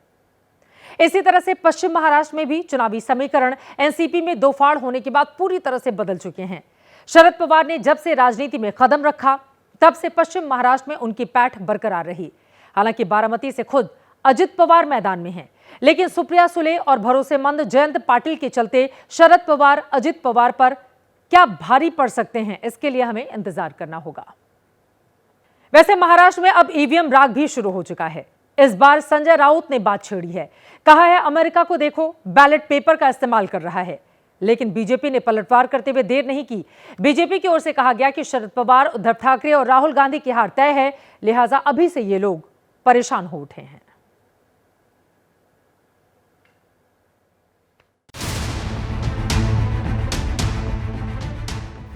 इसी तरह से पश्चिम महाराष्ट्र में भी चुनावी समीकरण एनसीपी में दो फाड़ होने के बाद पूरी तरह से बदल चुके हैं। शरद पवार ने जब से राजनीति में कदम रखा, तब से पश्चिम महाराष्ट्र में उनकी पैठ बरकरार रही। हालांकि बारामती से खुद अजित पवार मैदान में हैं, लेकिन सुप्रिया सुले और भरोसेमंद जयंत पाटिल के चलते शरद पवार अजित पवार पर क्या भारी पड़ सकते हैं, इसके लिए हमें इंतजार करना होगा। वैसे महाराष्ट्र में अब ईवीएम राग भी शुरू हो चुका है। इस बार संजय राउत ने बात छेड़ी है। कहा है अमेरिका को देखो, बैलेट पेपर का इस्तेमाल कर रहा है। लेकिन बीजेपी ने पलटवार करते हुए देर नहीं की। बीजेपी की ओर से कहा गया कि शरद पवार, उद्धव ठाकरे और राहुल गांधी की हार तय है, लिहाजा अभी से ये लोग परेशान हो उठे हैं।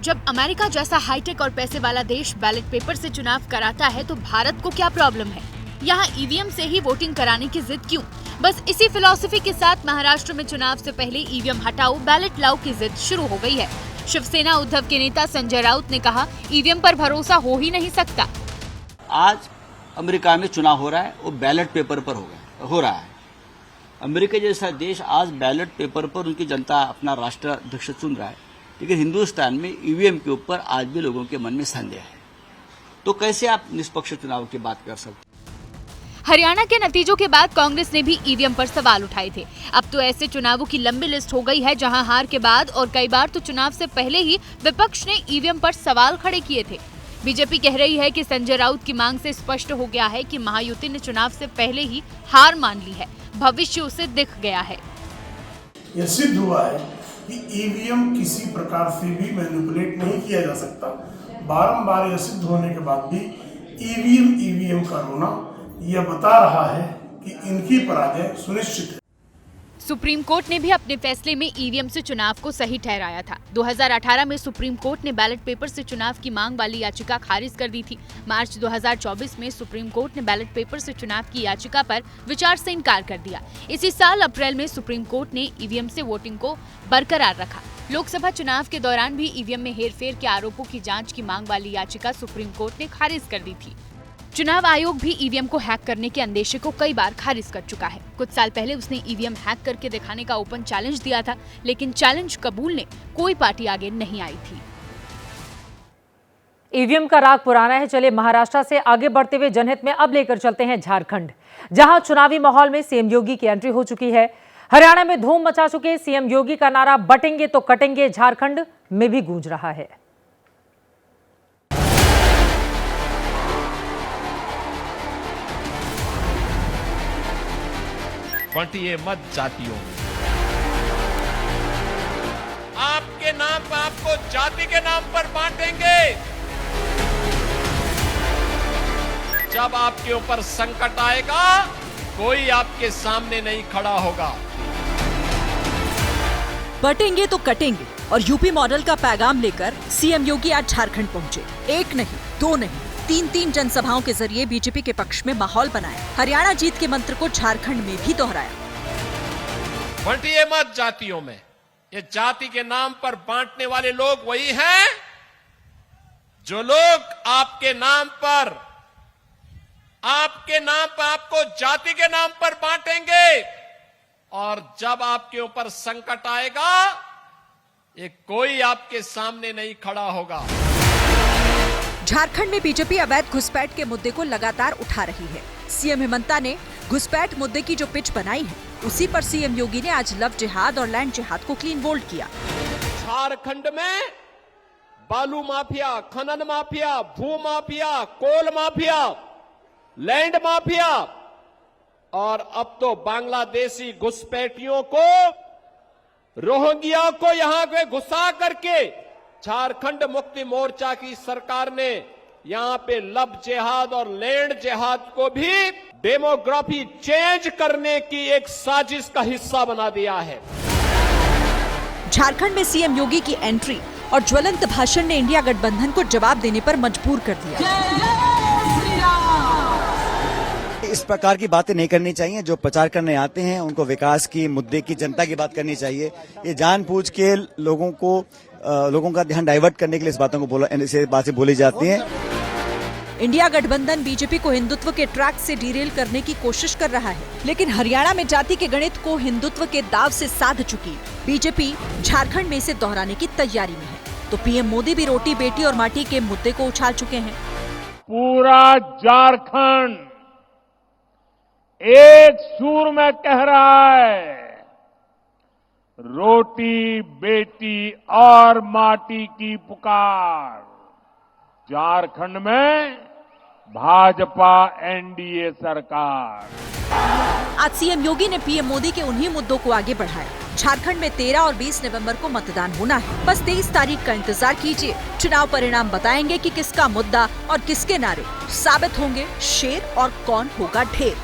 जब अमेरिका जैसा हाईटेक और पैसे वाला देश बैलेट पेपर से चुनाव कराता है तो भारत को क्या प्रॉब्लम है? यहाँ ईवीएम से ही वोटिंग कराने की जिद क्यों? बस इसी फिलॉसफी के साथ महाराष्ट्र में चुनाव से पहले ईवीएम हटाओ, बैलेट लाओ की जिद शुरू हो गई है। शिवसेना उद्धव के नेता संजय राउत ने कहा, ईवीएम पर भरोसा हो ही नहीं सकता। आज अमेरिका में चुनाव हो रहा है, वो बैलेट पेपर पर हो रहा है। अमेरिका जैसा देश आज बैलेट पेपर पर उनकी जनता अपना राष्ट्राध्यक्ष चुन रहा है, लेकिन हिंदुस्तान में ईवीएम के ऊपर आज भी लोगों के मन में संदेह है। तो कैसे आप निष्पक्ष चुनाव की बात कर सकते? हरियाणा के नतीजों के बाद कांग्रेस ने भी ईवीएम पर सवाल उठाए थे। अब तो ऐसे चुनावों की लंबी लिस्ट हो गई है जहां हार के बाद और कई बार तो चुनाव से पहले ही विपक्ष ने ईवीएम पर सवाल खड़े किए थे। बीजेपी कह रही है कि संजय राउत की मांग से स्पष्ट हो गया है कि महायुति ने चुनाव से पहले ही हार मान ली है, भविष्य उसे दिख गया है। यह सिद्ध हुआ है कि ईवीएम किसी प्रकार से भी मैनिपुलेट नहीं किया जा सकता। बारंबार यह सिद्ध होने के बाद भी ईवीएम का रोना यह बता रहा है कि इनकी पराजय सुनिश्चित है। सुप्रीम कोर्ट ने भी अपने फैसले में ईवीएम से चुनाव को सही ठहराया था। 2018 में सुप्रीम कोर्ट ने बैलेट पेपर से चुनाव की मांग वाली याचिका खारिज कर दी थी। मार्च 2024 में सुप्रीम कोर्ट ने बैलेट पेपर से चुनाव की याचिका पर विचार से इनकार कर दिया। इसी साल अप्रैल में सुप्रीम कोर्ट ने ईवीएम से वोटिंग को बरकरार रखा। लोकसभा चुनाव के दौरान भी ईवीएम में हेरफेर के आरोपों की जांच की मांग वाली याचिका सुप्रीम कोर्ट ने खारिज कर दी थी। चुनाव आयोग भी ईवीएम को हैक करने के अंदेशे को कई बार खारिज कर चुका है। कुछ साल पहले उसने ईवीएम हैक करके दिखाने का ओपन चैलेंज दिया था, लेकिन चैलेंज कबूलने कोई पार्टी आगे नहीं आई थी। ईवीएम का राग पुराना है। चले महाराष्ट्र से आगे बढ़ते हुए जनहित में अब लेकर चलते हैं झारखंड, जहां चुनावी माहौल में सीएम योगी की एंट्री हो चुकी है। हरियाणा में धूम मचा चुके सीएम योगी का नारा बटेंगे तो कटेंगे झारखंड में भी गूंज रहा है। बांटिए मत जातियों, आपके नाम पर आपको जाति के नाम पर बांटेंगे। जब आपके ऊपर संकट आएगा कोई आपके सामने नहीं खड़ा होगा। बटेंगे तो कटेंगे और यूपी मॉडल का पैगाम लेकर सीएम योगी आज झारखंड पहुंचे। एक नहीं, दो नहीं, तीन जनसभाओं के जरिए बीजेपी के पक्ष में माहौल बनाया। हरियाणा जीत के मंत्र को झारखंड में भी दोहराया। बांटिए मत जातियों में, ये जाति के नाम पर बांटने वाले लोग वही हैं जो लोग आपके नाम पर आपको जाति के नाम पर बांटेंगे, और जब आपके ऊपर संकट आएगा ये कोई आपके सामने नहीं खड़ा होगा। झारखंड में बीजेपी अवैध घुसपैठ के मुद्दे को लगातार उठा रही है। सीएम हेमंता ने घुसपैठ मुद्दे की जो पिच बनाई है, उसी पर सीएम योगी ने आज लव जिहाद और लैंड जिहाद को क्लीन बोल्ड किया। झारखंड में बालू माफिया, खनन माफिया, भू माफिया, कोल माफिया, लैंड माफिया और अब तो बांग्लादेशी घुसपैठियों को, रोहिंग्या को यहां पे घुसा करके झारखंड मुक्ति मोर्चा की सरकार ने यहां पे लव जिहाद और लैंड जिहाद को भी डेमोग्राफी चेंज करने की एक साजिश का हिस्सा बना दिया है। झारखंड में सीएम योगी की एंट्री और ज्वलंत भाषण ने इंडिया गठबंधन को जवाब देने पर मजबूर कर दिया। इस प्रकार की बातें नहीं करनी चाहिए। जो प्रचार करने आते हैं उनको विकास की, मुद्दे की, जनता की बात करनी चाहिए। ये जानबूझ के लोगों का ध्यान डाइवर्ट करने के लिए इस बात से बोली जाती है। इंडिया गठबंधन बीजेपी को हिंदुत्व के ट्रैक से डीरेल करने की कोशिश कर रहा है, लेकिन हरियाणा में जाति के गणित को हिंदुत्व के दाव से साध चुकी बीजेपी झारखंड में इसे दोहराने की तैयारी में है। तो पीएम मोदी भी रोटी, बेटी और माटी के मुद्दे को उछाल चुके हैं। पूरा झारखंड एक सुर में कह रहा है, रोटी, बेटी और माटी की पुकार। झारखंड में भाजपा एनडीए सरकार। आज सीएम योगी ने पीएम मोदी के उन्हीं मुद्दों को आगे बढ़ाया। झारखंड में 13 और 20 नवंबर को मतदान होना है, बस 23 तारीख का इंतजार कीजिए। चुनाव परिणाम बताएंगे कि किसका मुद्दा और किसके नारे साबित होंगे शेर और कौन होगा ढेर।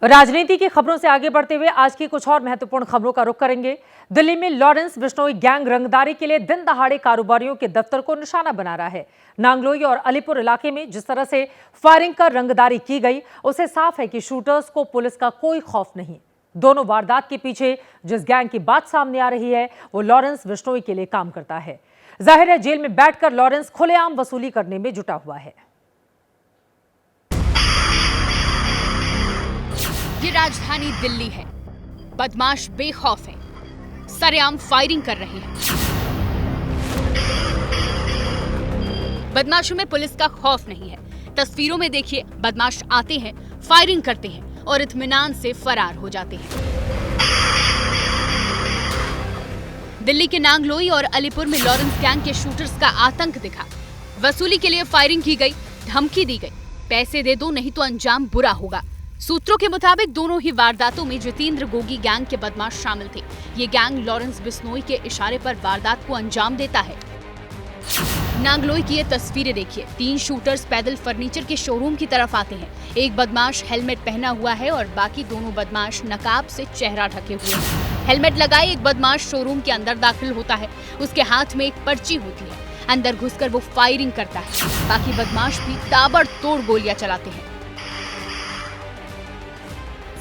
राजनीति की खबरों से आगे बढ़ते हुए आज की कुछ और महत्वपूर्ण खबरों का रुख करेंगे। दिल्ली में लॉरेंस बिश्नोई गैंग रंगदारी के लिए दिन दहाड़े कारोबारियों के दफ्तर को निशाना बना रहा है। नांगलोई और अलीपुर इलाके में जिस तरह से फायरिंग कर रंगदारी की गई, उससे साफ है कि शूटर्स को पुलिस का कोई खौफ नहीं। दोनों वारदात के पीछे जिस गैंग की बात सामने आ रही है वो लॉरेंस बिश्नोई के लिए काम करता है। जाहिर है जेल में बैठकर लॉरेंस खुलेआम वसूली करने में जुटा हुआ है। ये राजधानी दिल्ली है। बदमाश बेखौफ हैं, सरेआम फायरिंग कर रहे हैं। बदमाशों में पुलिस का खौफ नहीं है। तस्वीरों में देखिए, बदमाश आते हैं, फायरिंग करते हैं और इत्मीनान से फरार हो जाते हैं। दिल्ली के नांगलोई और अलीपुर में लॉरेंस गैंग के शूटर्स का आतंक दिखा। वसूली के लिए फायरिंग की गई, धमकी दी गई, पैसे दे दो नहीं तो अंजाम बुरा होगा। सूत्रों के मुताबिक दोनों ही वारदातों में जितेंद्र गोगी गैंग के बदमाश शामिल थे। ये गैंग लॉरेंस बिश्नोई के इशारे पर वारदात को अंजाम देता है। नांगलोई की ये तस्वीरें देखिए। 3 शूटर्स पैदल फर्नीचर के शोरूम की तरफ आते हैं। एक बदमाश हेलमेट पहना हुआ है और बाकी दोनों बदमाश नकाब से चेहरा ढके हुए हैं। हेलमेट लगाए एक बदमाश शोरूम के अंदर दाखिल होता है। उसके हाथ में एक पर्ची होती है। अंदर घुसकर वो फायरिंग करता है। बाकी बदमाश भी ताबड़तोड़ गोलियां चलाते हैं।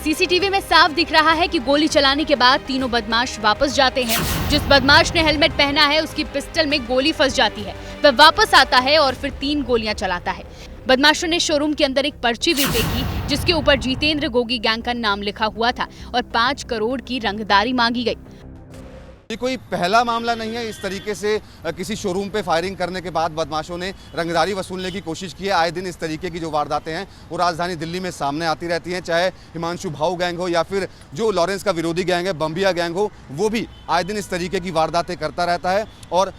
सीसीटीवी में साफ दिख रहा है कि गोली चलाने के बाद तीनों बदमाश वापस जाते हैं। जिस बदमाश ने हेलमेट पहना है उसकी पिस्टल में गोली फंस जाती है। वह वापस आता है और फिर 3 गोलियां चलाता है। बदमाशों ने शोरूम के अंदर एक पर्ची भी फेंकी जिसके ऊपर जितेंद्र गोगी गैंग का नाम लिखा हुआ था और 5 करोड़ की रंगदारी मांगी गई। ये कोई पहला मामला नहीं है। इस तरीके से किसी शोरूम पे फायरिंग करने के बाद बदमाशों ने रंगदारी वसूलने की कोशिश की है। आए दिन इस तरीके की जो वारदातें हैं वो राजधानी दिल्ली में सामने आती रहती हैं। चाहे हिमांशु भाऊ गैंग हो या फिर जो लॉरेंस का विरोधी गैंग है बम्बिया गैंग हो, वो भी आए दिन इस तरीके की वारदातें करता रहता है और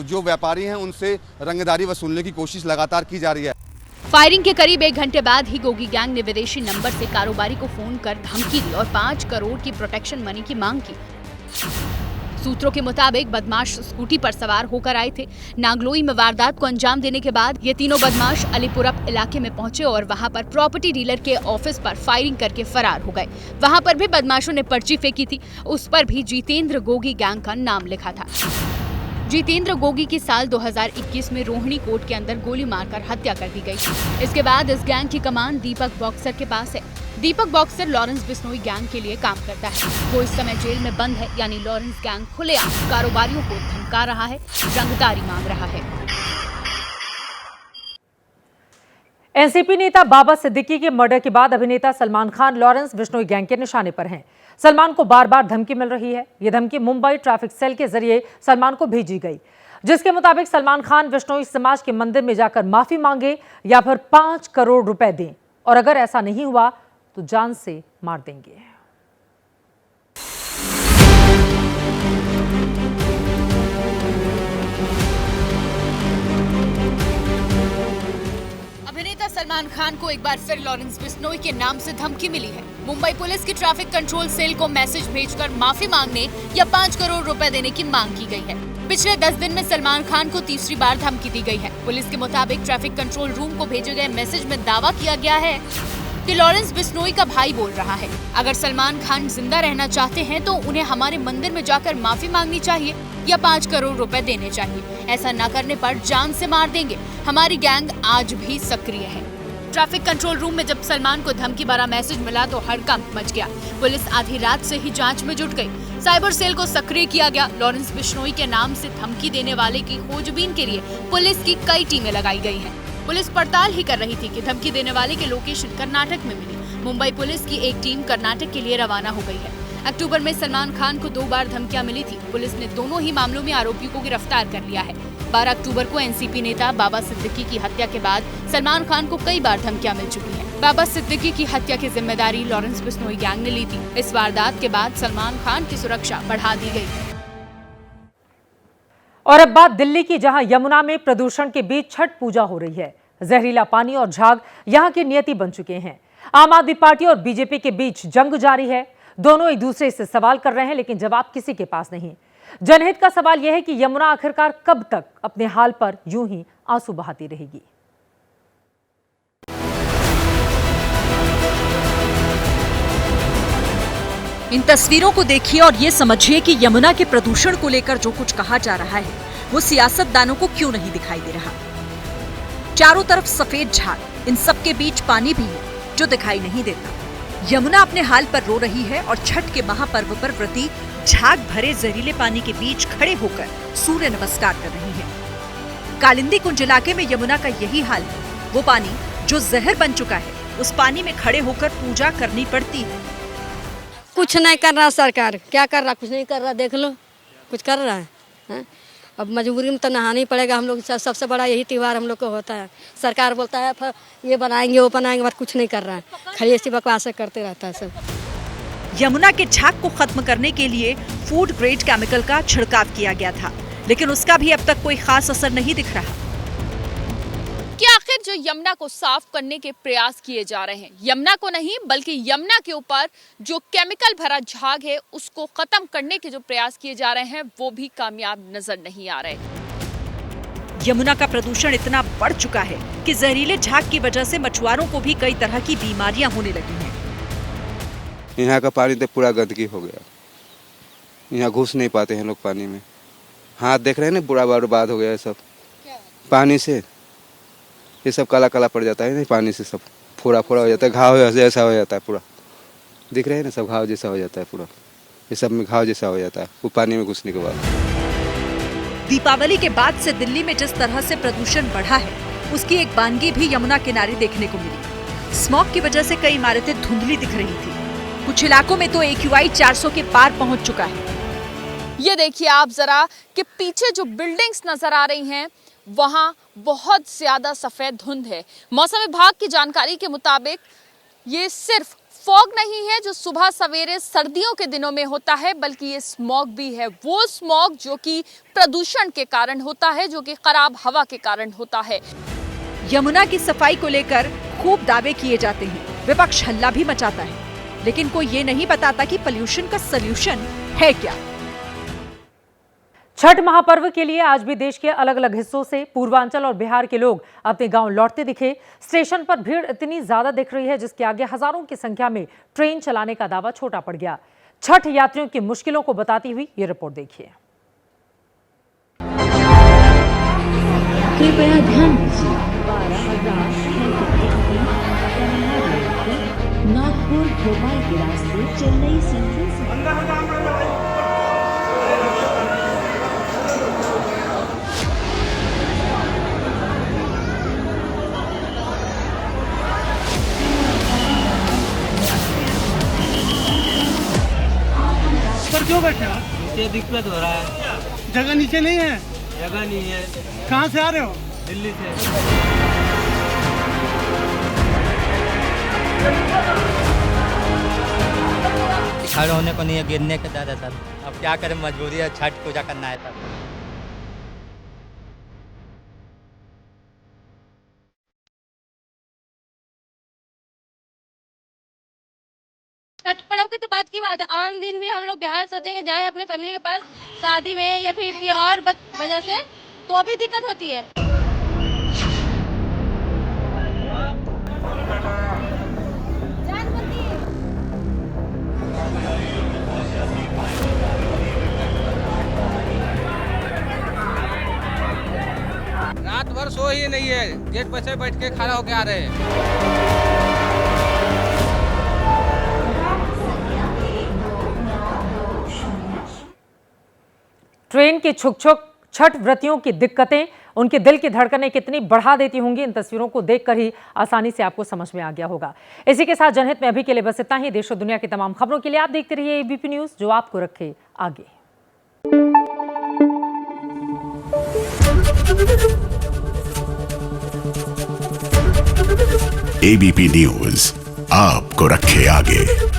जो व्यापारी हैं उनसे रंगदारी वसूलने की कोशिश लगातार की जा रही है। फायरिंग के करीब 1 घंटे बाद ही गोगी गैंग ने विदेशी नंबर से कारोबारी को फोन कर धमकी दी और 5 करोड़ की प्रोटेक्शन मनी की मांग की। सूत्रों के मुताबिक बदमाश स्कूटी पर सवार होकर आए थे। नांगलोई में वारदात को अंजाम देने के बाद ये तीनों बदमाश अलीपुरप इलाके में पहुंचे और वहां पर प्रॉपर्टी डीलर के ऑफिस पर फायरिंग करके फरार हो गए। वहां पर भी बदमाशों ने पर्ची फेंकी थी, उस पर भी जितेंद्र गोगी गैंग का नाम लिखा था। जितेंद्र गोगी की साल 2021 में रोहिणी कोर्ट के अंदर गोली मारकर हत्या कर दी गई। इसके बाद इस गैंग की कमान दीपक बॉक्सर के पास है। दीपक बॉक्सर लॉरेंस बिश्नोई गैंग के लिए काम करता है। वो इस समय जेल में बंद है, यानी लॉरेंस गैंग खुलेआम कारोबारियों को धमका रहा है, रंगदारी मांग रहा है। एनसीपी नेता बाबा सिद्दीकी के मर्डर के बाद अभिनेता सलमान खान लॉरेंस बिश्नोई गैंग के निशाने पर हैं। सलमान को बार बार धमकी मिल रही है। ये धमकी मुंबई ट्रैफिक सेल के जरिए सलमान को भेजी गई, जिसके मुताबिक सलमान खान बिश्नोई समाज के मंदिर में जाकर माफी मांगे या फिर 5 करोड़ रुपए दें और अगर ऐसा नहीं हुआ तो जान से मार देंगे। अभिनेता सलमान खान को एक बार फिर लॉरेंस बिश्नोई के नाम से धमकी मिली है। मुंबई पुलिस की ट्रैफिक कंट्रोल सेल को मैसेज भेजकर माफी मांगने या 5 करोड़ रुपए देने की मांग की गई है। पिछले 10 दिन में सलमान खान को तीसरी बार धमकी दी गई है। पुलिस के मुताबिक ट्रैफिक कंट्रोल रूम को भेजे गए मैसेज में दावा किया गया है कि लॉरेंस बिश्नोई का भाई बोल रहा है, अगर सलमान खान जिंदा रहना चाहते हैं तो उन्हें हमारे मंदिर में जाकर माफी मांगनी चाहिए या 5 करोड़ रुपए देने चाहिए। ऐसा न करने पर जान से मार देंगे। हमारी गैंग आज भी सक्रिय है। ट्रैफिक कंट्रोल रूम में जब सलमान को धमकी भरा मैसेज मिला तो हड़कंप मच गया। पुलिस आधी रात से ही जांच में जुट गई। साइबर सेल को सक्रिय किया गया। लॉरेंस बिश्नोई के नाम से धमकी देने वाले की खोजबीन के लिए पुलिस की कई टीमें लगाई गई हैं। पुलिस पड़ताल ही कर रही थी कि धमकी देने वाले के लोकेशन कर्नाटक में मिली। मुंबई पुलिस की एक टीम कर्नाटक के लिए रवाना हो गई है। अक्टूबर में सलमान खान को 2 बार धमकियां मिली थी। पुलिस ने दोनों ही मामलों में आरोपियों को गिरफ्तार कर लिया है। 12 अक्टूबर को एनसीपी नेता बाबा सिद्दीकी की हत्या के बाद सलमान खान को कई बार धमकियां मिल चुकी हैं। बाबा सिद्दीकी की हत्या की जिम्मेदारी लॉरेंस बिश्नोई गैंग ने ली थी। इस वारदात के बाद सलमान खान की सुरक्षा बढ़ा दी गई है। और अब बात दिल्ली की, जहां यमुना में प्रदूषण के बीच छठ पूजा हो रही है। जहरीला पानी और झाग यहां की नियति बन चुके हैं। आम आदमी पार्टी और बीजेपी के बीच जंग जारी है। दोनों एक दूसरे से सवाल कर रहे हैं, लेकिन जवाब किसी के पास नहीं। जनहित का सवाल यह है कि यमुना आखिरकार कब तक अपने हाल पर यूं ही आंसू बहाती रहेगी। इन तस्वीरों को देखिए और ये समझिए कि यमुना के प्रदूषण को लेकर जो कुछ कहा जा रहा है वो सियासतदानों को क्यों नहीं दिखाई दे रहा। चारों तरफ सफेद झाग, इन सब के बीच पानी भी है जो दिखाई नहीं देता। यमुना अपने हाल पर रो रही है और छठ के महापर्व पर व्रती झाग भरे जहरीले पानी के बीच खड़े होकर सूर्य नमस्कार कर रही है। कालिंदी कुंज इलाके में यमुना का यही हाल है। वो पानी जो जहर बन चुका है, उस पानी में खड़े होकर पूजा करनी पड़ती है। कुछ नहीं कर रहा सरकार, क्या कर रहा, कुछ नहीं कर रहा। देख लो कुछ कर रहा है। अब मजबूरी में तो नहाना ही पड़ेगा। हम लोग सबसे बड़ा यही त्योहार हम लोग को होता है। सरकार बोलता है ये बनाएंगे वो बनाएंगे, बट कुछ नहीं कर रहा है, खाली ऐसी बकवासें करते रहता है सब। यमुना के झाग को खत्म करने के लिए फूड ग्रेड केमिकल का छिड़काव किया गया था, लेकिन उसका भी अब तक कोई खास असर नहीं दिख रहा। कि आखिर जो यमुना को साफ करने के प्रयास किए जा रहे हैं, यमुना को नहीं बल्कि यमुना के ऊपर जो केमिकल भरा झाग है उसको खत्म करने के जो प्रयास किए जा रहे हैं वो भी कामयाब नजर नहीं आ रहे। यमुना का प्रदूषण इतना बढ़ चुका है कि जहरीले झाग की वजह से मछुआरों को भी कई तरह की बीमारियां होने लगी हैं। यहाँ का पानी तो पूरा गंदगी हो गया। यहाँ घुस नहीं पाते हैं लोग पानी में। हाथ देख रहे हैं ना, बुरा बर्बाद हो गया है सब पानी से। ये सब काला काला पड़ जाता है नहीं, पानी से सब फोड़ा फोड़ा हो जाता है, घाव जैसा हो जाता है पूरा। दिख रहे हैं ना, सब घाव जैसा हो जाता है पूरा। ये सब में घाव जैसा हो जाता है वो पानी में घुसने के बाद। दीपावली के बाद से दिल्ली में जिस तरह से प्रदूषण बढ़ा है, उसकी एक वानगी भी यमुना किनारे देखने को मिली। स्मॉग की वजह से कई इमारतें धुंधली दिख रही थी। कुछ इलाकों में तो AQI 400 के पार पहुंच चुका है। ये देखिए आप जरा कि पीछे जो बिल्डिंग्स नजर आ रही हैं वहां बहुत ज्यादा सफेद धुंध है। मौसम विभाग की जानकारी के मुताबिक ये सिर्फ फॉग नहीं है जो सुबह सवेरे सर्दियों के दिनों में होता है, बल्कि ये स्मॉग भी है। वो स्मॉग जो कि प्रदूषण के कारण होता है, जो कि खराब हवा के कारण होता है। यमुना की सफाई को लेकर खूब दावे किए जाते हैं, विपक्ष हल्ला भी मचाता है, लेकिन कोई ये नहीं बताता कि पोल्यूशन का सलूशन है क्या। छठ महापर्व के लिए आज भी देश के अलग अलग हिस्सों से पूर्वांचल और बिहार के लोग अपने गांव लौटते दिखे। स्टेशन पर भीड़ इतनी ज्यादा दिख रही है जिसके आगे हजारों की संख्या में ट्रेन चलाने का दावा छोटा पड़ गया। छठ यात्रियों की मुश्किलों को बताती हुई ये रिपोर्ट देखिए। कृपया ध्यान दीजिए, नागपुर भोपाल के रास्ते चेन्नई सेंट्रल से क्यों बैठे हो? ये दिक्कत हो रहा है। जगह नीचे नहीं है? जगह नहीं है। कहाँ से आ रहे हो? दिल्ली से। खड़े होने को नहीं है, गिरने का डर है सर। अब क्या करें, मजबूरी है, छठ पूजा करना है सर। छठ पर्व की तो बात की बात है। आम दिन भी हम लोग बिहार सोचेंगे जाए अपने फैमिली के पास शादी में या फिर किसी और वजह से, तो अभी दिक्कत होती है। रात भर सो ही नहीं है, गेट पर से बैठ के खड़ा होके आ रहे हैं। ट्रेन की छुक-छुक, छठ व्रतियों की दिक्कतें, उनके दिल की धड़कनें कितनी बढ़ा देती होंगी, इन तस्वीरों को देखकर ही आसानी से आपको समझ में आ गया होगा। इसी के साथ जनहित में अभी के लिए बस इतना ही। देश और दुनिया की तमाम खबरों के लिए आप देखते रहिए एबीपी न्यूज, जो आपको रखे आगे। एबीपी न्यूज आपको रखे आगे।